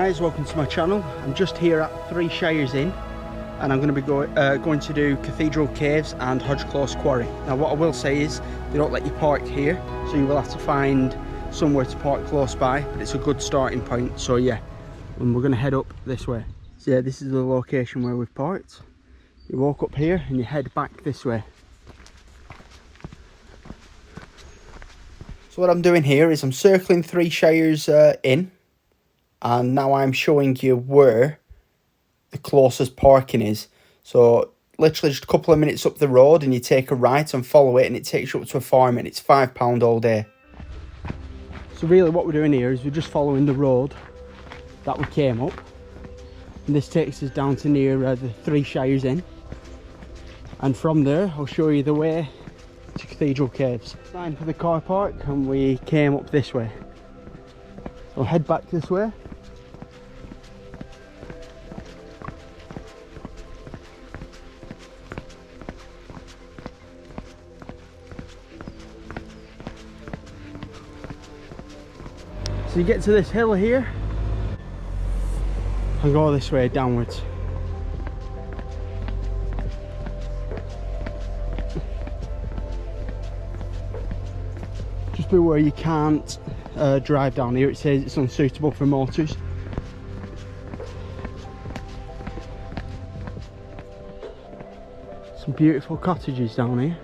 guys, welcome to my channel. I'm just here at 3 Shires Inn and I'm going to be going to do Cathedral Caves and Hodge Quarry. Now what I will say is they don't let you park here, so you will have to find somewhere to park close by, but it's a good starting point. So yeah, and we're going to head up this way. So yeah, this is the location where we've parked. You walk up here and you head back this way. So what I'm doing here is I'm circling 3 Shires Inn, and now I'm showing you where the closest parking is. So literally just a couple of minutes up the road and you take a right and follow it, and it takes you up to a farm, and it's £5 all day. So really what we're doing here is we're just following the road that we came up, and this takes us down to near the 3 Shires Inn, and from there I'll show you the way to Cathedral Caves. Signed for the car park and we came up this way. So I'll head back this way. So you get to this hill here and go this way downwards. Just beware you can't drive down here. It says it's unsuitable for motors. Some beautiful cottages down here.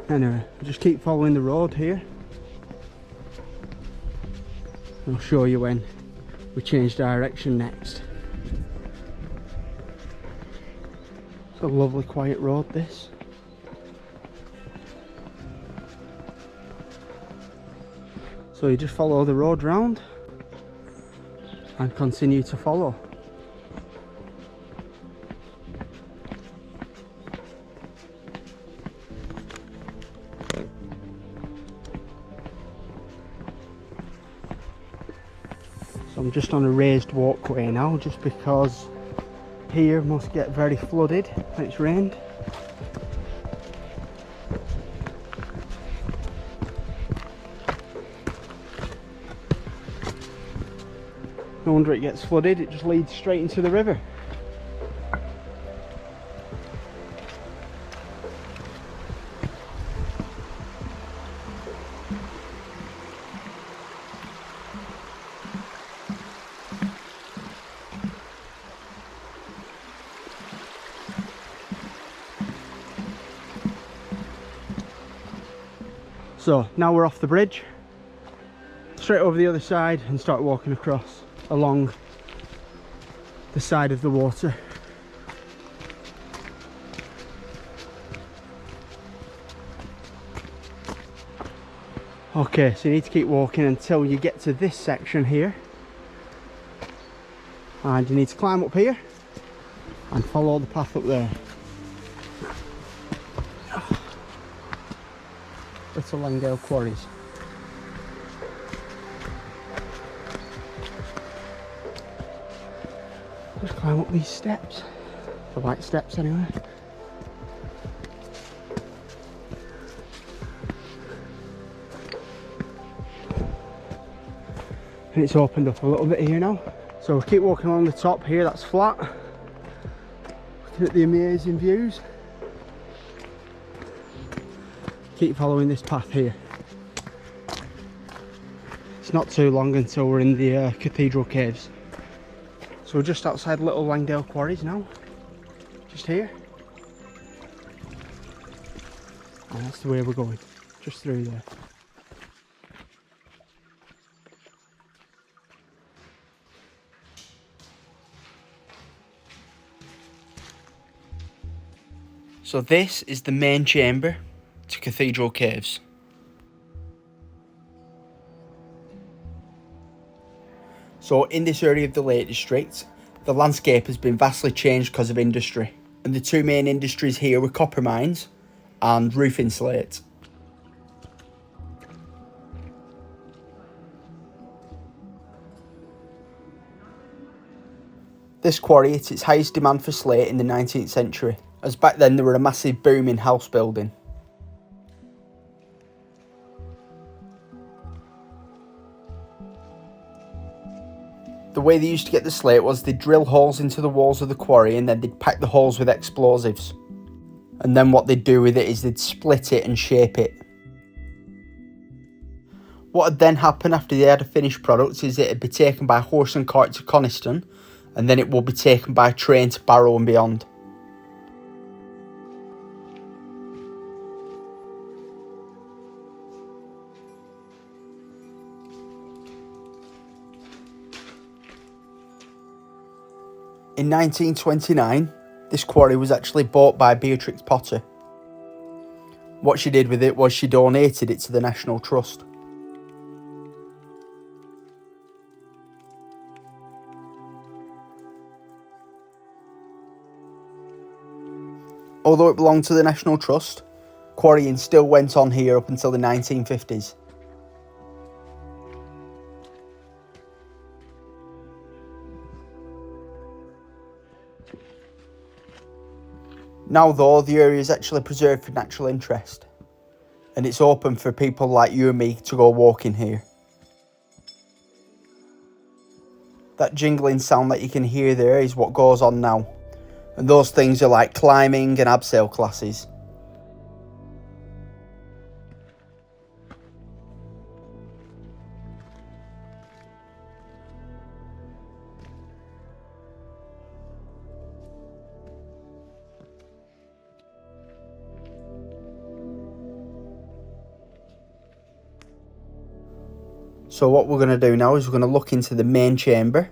Anyway, just keep following the road here. I'll show you when we change direction next. It's a lovely quiet road, this. So you just follow the road round and continue to follow. So I'm just on a raised walkway now, just because here must get very flooded when it's rained. No wonder it gets flooded, it just leads straight into the river. So now we're off the bridge, straight over the other side, and start walking across along the side of the water. Okay, so you need to keep walking until you get to this section here, and you need to climb up here and follow the path up there. Little Quarries. Just climb up these steps, the white steps anyway. And it's opened up a little bit here now. So we'll keep walking along the top here, that's flat. Looking at the amazing views. Keep following this path here. It's not too long until we're in the Cathedral Caves. So we're just outside Little Langdale Quarries now, just here. And that's the way we're going, just through there. So this is the main chamber to Cathedral Caves. So in this area of the Lake District, the landscape has been vastly changed because of industry. And the two main industries here were copper mines and roofing slate. This quarry hit its highest demand for slate in the 19th century, as back then there were a massive boom in house building. way they used to get the slate was they'd drill holes into the walls of the quarry and then they'd pack the holes with explosives. And then what they'd do with it is they'd split it and shape it. What would then happen after they had a finished product is it'd be taken by horse and cart to Coniston, and then it will be taken by train to Barrow and beyond. In 1929, this quarry was actually bought by Beatrix Potter. What she did with it was she donated it to the National Trust. Although it belonged to the National Trust, quarrying still went on here up until the 1950s. Now though, the area is actually preserved for natural interest, and it's open for people like you and me to go walking here. That jingling sound that you can hear there is what goes on now, and those things are like climbing and abseil classes. So what we're going to do now is we're going to look into the main chamber.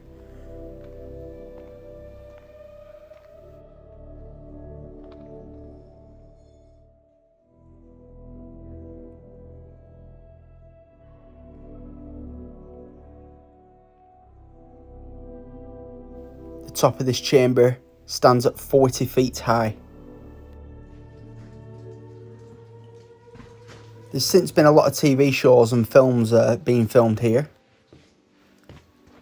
The top of this chamber stands at 40 feet high. There's since been a lot of TV shows and films being filmed here.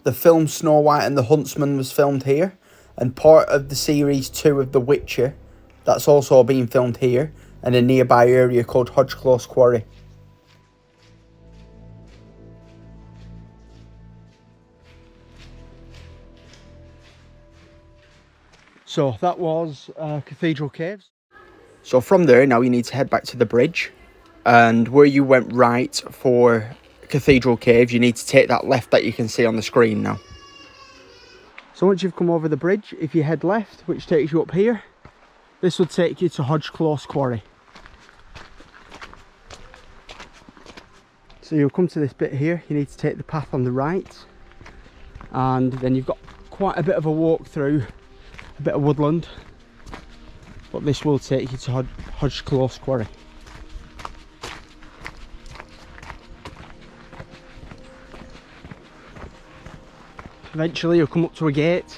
The film Snow White and the Huntsman was filmed here, and part of the series 2 of The Witcher, that's also being filmed here, in a nearby area called Hodge Quarry. So that was Cathedral Caves. So from there now you need to head back to the bridge. And where you went right for Cathedral Caves, you need to take that left that you can see on the screen now. So once you've come over the bridge, if you head left, which takes you up here, this will take you to Hodge Quarry. So you'll come to this bit here, you need to take the path on the right, and then you've got quite a bit of a walk through a bit of woodland, but this will take you to Hodge Quarry. Eventually you'll come up to a gate,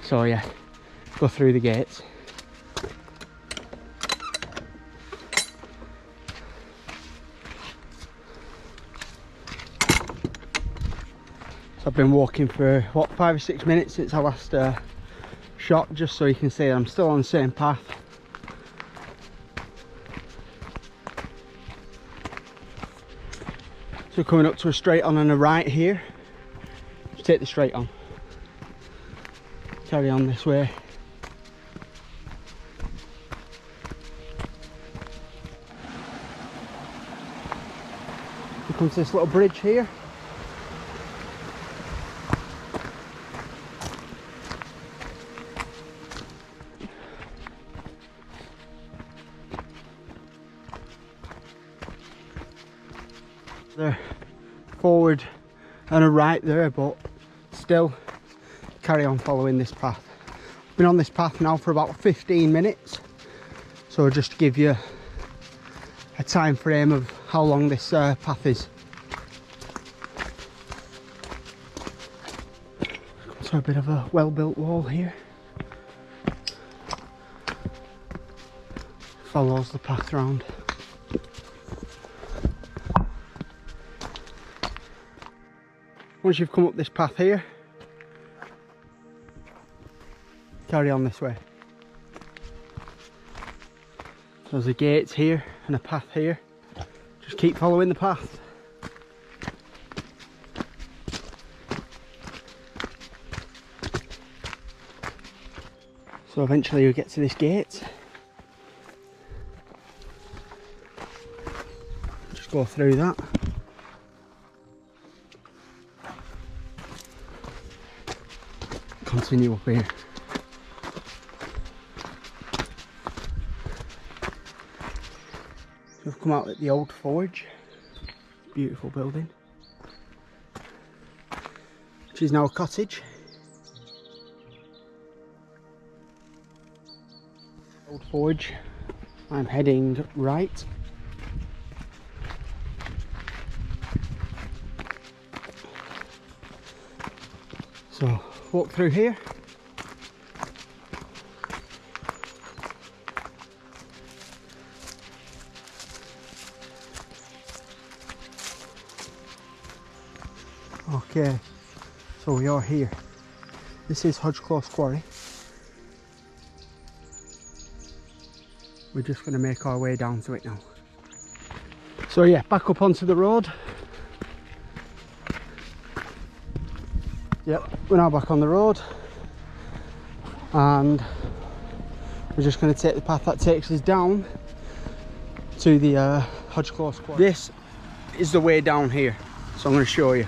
so yeah, go through the gates. So I've been walking for what, 5 or 6 minutes since I last shot, just so you can see I'm still on the same path. So coming up to a straight on and a right here, just take the straight on, carry on this way. You come to this little bridge here. There, forward and a right there, but still carry on following this path. I've been on this path now for about 15 minutes, so just to give you a time frame of how long this path is. So a bit of a well-built wall here, follows the path round. Once you've come up this path here, carry on this way. So there's a gate here and a path here. Just keep following the path. So eventually we get to this gate. Just go through that. Continue up here. So we've come out at the old forge. Beautiful building. Which is now a cottage. Old forge. I'm heading right. So walk through here. Okay, so we are here. This is Hodge Quarry. We're just going to make our way down to it now. So yeah, back up onto the road. Yep, we're now back on the road. And we're just going to take the path that takes us down to the Hodge Quarry. This is the way down here, so I'm going to show you.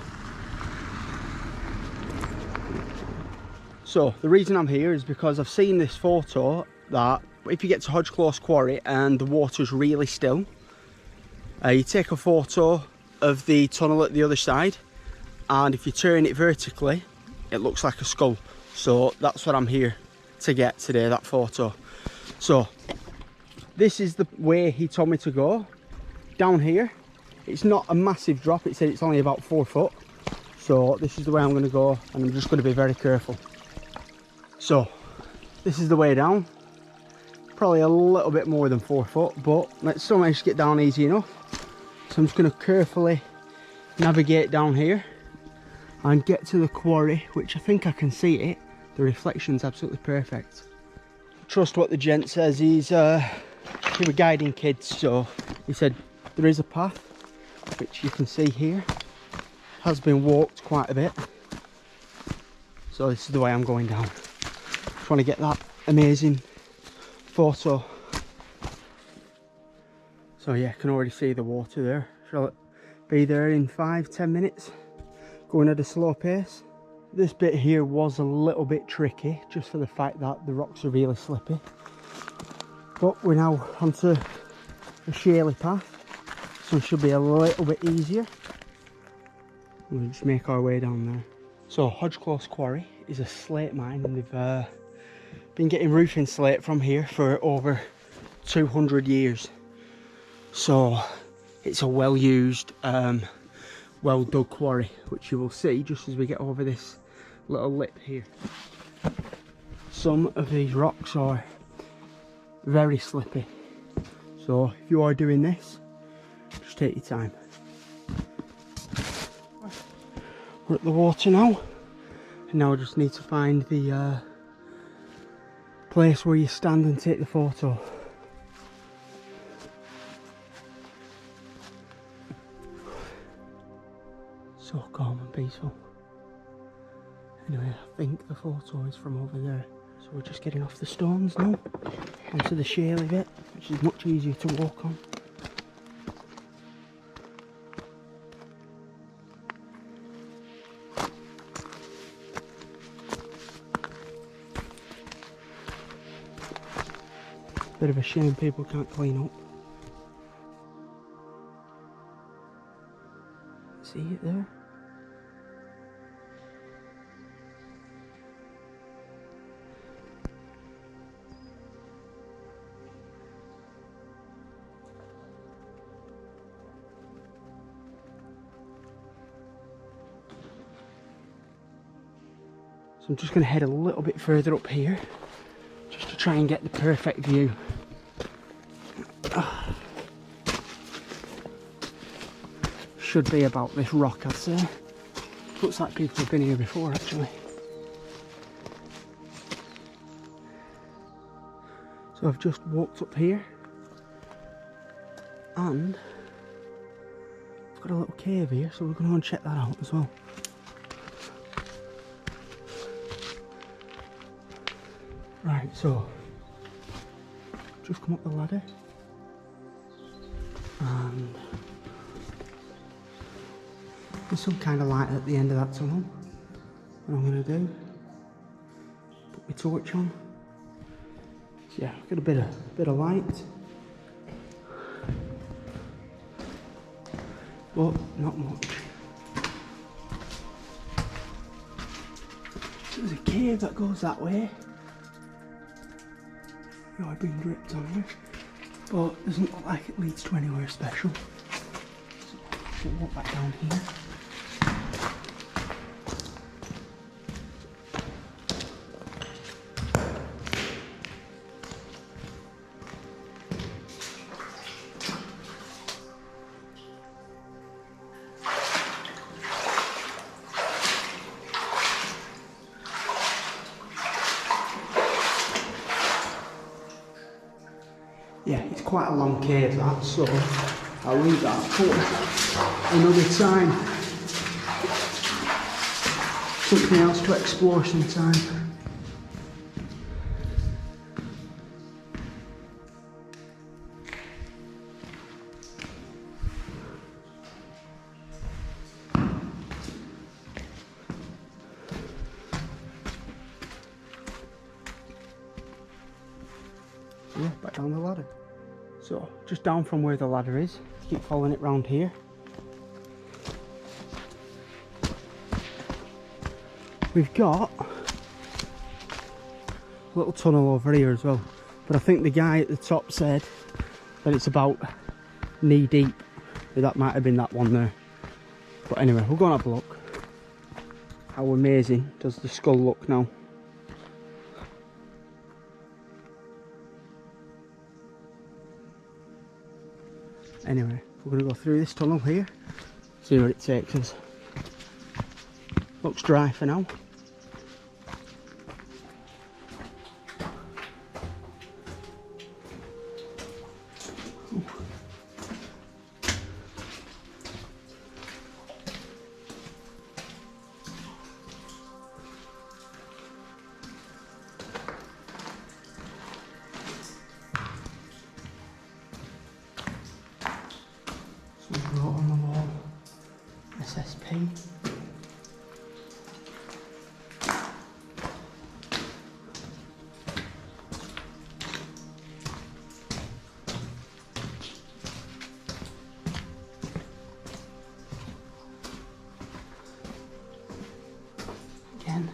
So the reason I'm here is because I've seen this photo that if you get to Hodge Quarry and the water's really still, you take a photo of the tunnel at the other side, and if you turn it vertically it looks like a skull. So that's what I'm here to get today, that photo. So this is the way he told me to go. Down here, it's not a massive drop, it said it's only about 4 foot. So this is the way I'm going to go, and I'm just going to be very careful. So this is the way down. Probably a little bit more than 4 foot, but let's still manage to get down easy enough. So I'm just going to carefully navigate down here and get to the quarry, which I think I can see it. The reflection's absolutely perfect. Trust what the gent says. He was guiding kids, so he said there is a path, which you can see here, has been walked quite a bit. So this is the way I'm going down. Just want to get that amazing photo. So yeah, I can already see the water there. Shall it be there in 5-10 minutes? Going at a slow pace. This bit here was a little bit tricky, just for the fact that the rocks are really slippy. But we're now onto a shaly path, so it should be a little bit easier. We'll just make our way down there. So Hodge Quarry is a slate mine, and they've been getting roofing slate from here for over 200 years. So it's a well used, well dug quarry, which you will see just as we get over this little lip here. Some of these rocks are very slippy, so if you are doing this, just take your time. We're at the water now, and now I just need to find the place where you stand and take the photo. So calm and peaceful. Anyway, I think the photo is from over there. So we're just getting off the stones now, onto the shaly bit, which is much easier to walk on. Bit of a shame people can't clean up. See it there? So I'm just going to head a little bit further up here, just to try and get the perfect view. Should be about this rock, I'd say. Looks like people have been here before, actually. So I've just walked up here, and I've got a little cave here, so we're going to go and check that out as well. Right, so just come up the ladder and there's some kind of light at the end of that tunnel. What I'm going to do, put my torch on. So yeah, I've got a bit of light, but not much. So there's a cave that goes that way. I've been dripped on here, but it doesn't look like it leads to anywhere special. So we'll walk back down here. Yeah, it's quite a long cave that, so I'll leave that for another time. Something else to explore sometime. Yeah, back down the ladder. So, just down from where the ladder is, keep following it round here. We've got a little tunnel over here as well, but I think the guy at the top said that it's about knee deep. That might have been that one there. But anyway, we'll go and have a look. How amazing does the skull look now? Anyway, we're going to go through this tunnel here, see where it takes us. Looks dry for now. Wrote on the wall, SSP. Again.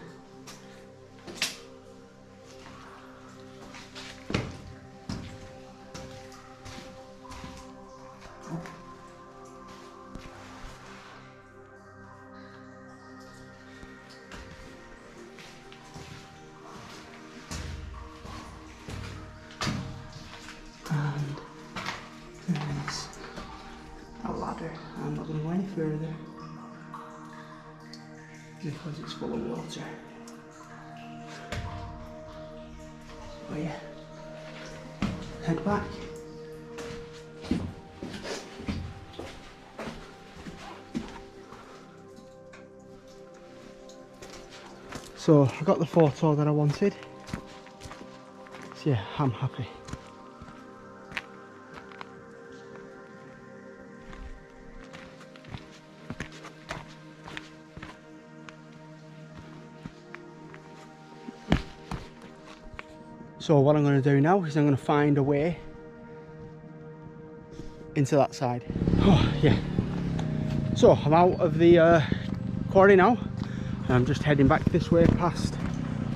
And there is a ladder. I'm not going to go any further because it's full of water. Oh yeah, head back. So I got the photo that I wanted. So yeah, I'm happy. So what I'm going to do now is I'm going to find a way into that side. Oh yeah. So I'm out of the quarry now, and I'm just heading back this way past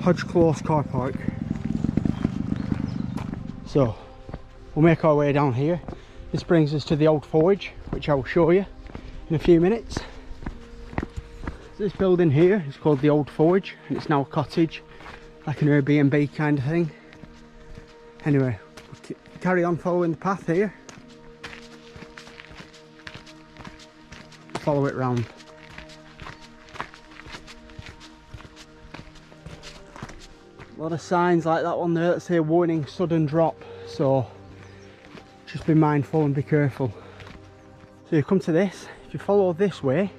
Hodge car park. So we'll make our way down here. This brings us to the old forge, which I will show you in a few minutes. This building here is called the Old Forge, and it's now a cottage, like an Airbnb kind of thing. Anyway, we'll carry on following the path here. Follow it round. A lot of signs like that one there that say warning sudden drop, so just be mindful and be careful. So you come to this, if you follow this way,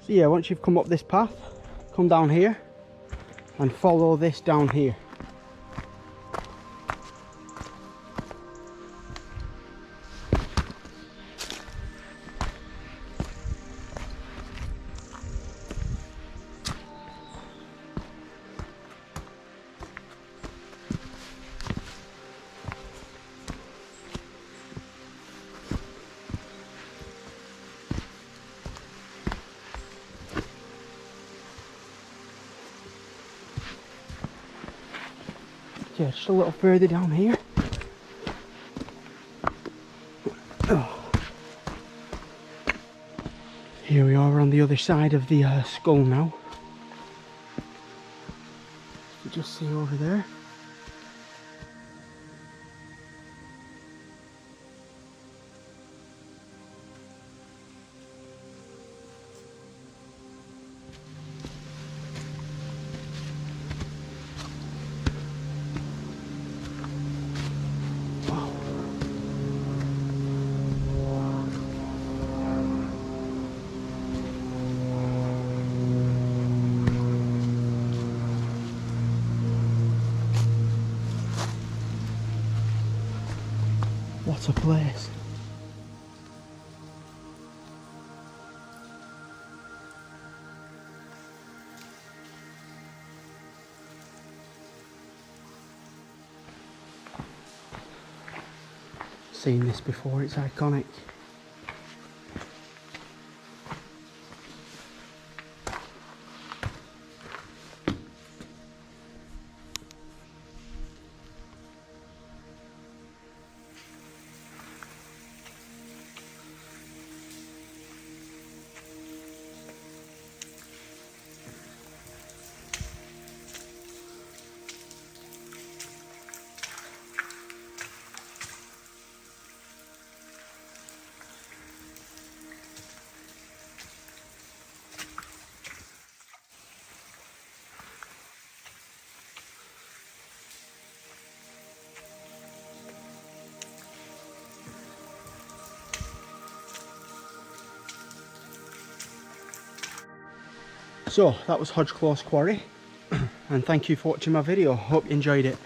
So yeah, once you've come up this path, come down here and follow this down here. Yeah, just a little further down here. Oh. Here we are on the other side of the skull now. You just see over there. What a place. Seen this before, it's iconic. So that was Hodge Quarry, and thank you for watching my video. Hope you enjoyed it.